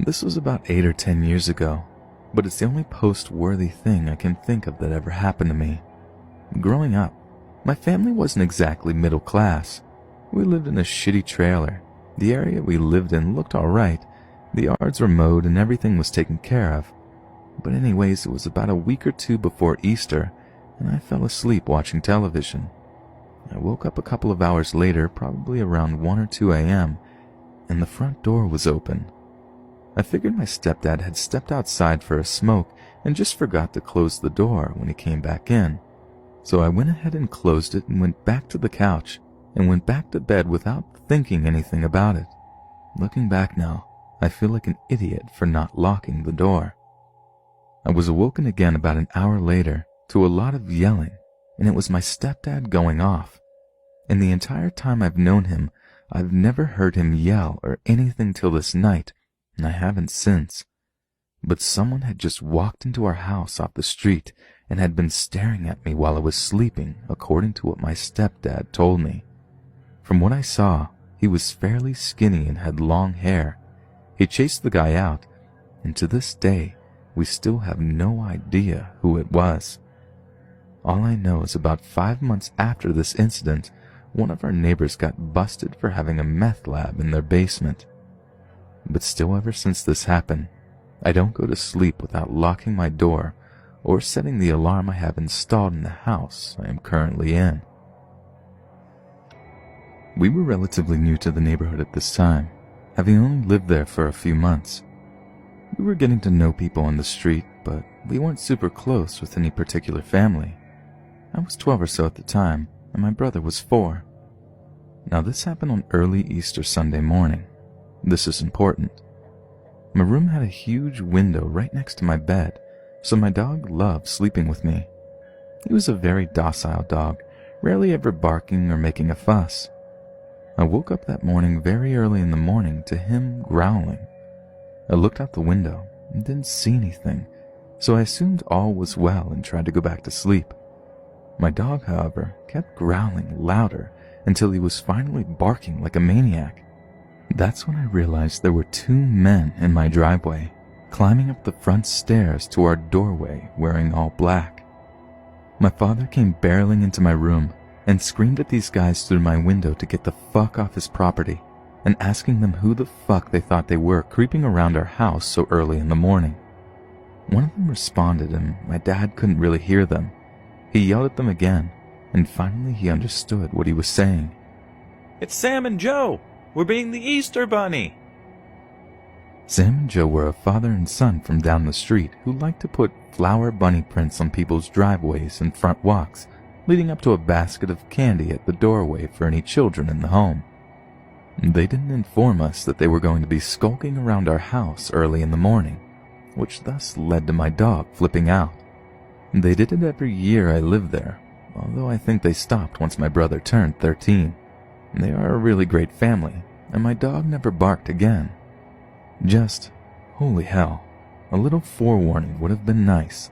This was about 8 or 10 years ago, but it's the only post-worthy thing I can think of that ever happened to me. Growing up, my family wasn't exactly middle class. We lived in a shitty trailer. The area we lived in looked alright. The yards were mowed and everything was taken care of. But anyways, it was about a week or two before Easter, and I fell asleep watching television. I woke up a couple of hours later, probably around 1 or 2 a.m., and the front door was open. I figured my stepdad had stepped outside for a smoke and just forgot to close the door when he came back in. So I went ahead and closed it and went back to the couch and went back to bed without thinking anything about it. Looking back now, I feel like an idiot for not locking the door. I was awoken again about an hour later to a lot of yelling, and it was my stepdad going off. In the entire time I've known him, I've never heard him yell or anything till this night, and I haven't since. But someone had just walked into our house off the street and had been staring at me while I was sleeping, according to what my stepdad told me. From what I saw, he was fairly skinny and had long hair. He chased the guy out, and to this day, we still have no idea who it was. All I know is about 5 months after this incident, one of our neighbors got busted for having a meth lab in their basement. But still, ever since this happened, I don't go to sleep without locking my door or setting the alarm I have installed in the house I am currently in. We were relatively new to the neighborhood at this time, having only lived there for a few months. We were getting to know people on the street, but we weren't super close with any particular family. I was 12 or so at the time, and my brother was 4. Now this happened on early Easter Sunday morning. This is important. My room had a huge window right next to my bed, so my dog loved sleeping with me. He was a very docile dog, rarely ever barking or making a fuss. I woke up that morning very early in the morning to him growling. I looked out the window and didn't see anything, so I assumed all was well and tried to go back to sleep. My dog, however, kept growling louder until he was finally barking like a maniac. That's when I realized there were 2 men in my driveway, climbing up the front stairs to our doorway wearing all black. My father came barreling into my room and screamed at these guys through my window to get the fuck off his property, and asking them who the fuck they thought they were creeping around our house so early in the morning. One of them responded, and my dad couldn't really hear them. He yelled at them again, and finally he understood what he was saying. "It's Sam and Joe! We're being the Easter Bunny!" Sam and Joe were a father and son from down the street who liked to put flower bunny prints on people's driveways and front walks, leading up to a basket of candy at the doorway for any children in the home. They didn't inform us that they were going to be skulking around our house early in the morning, which thus led to my dog flipping out. They did it every year I lived there, although I think they stopped once my brother turned 13. They are a really great family, and my dog never barked again. Just, holy hell, a little forewarning would have been nice.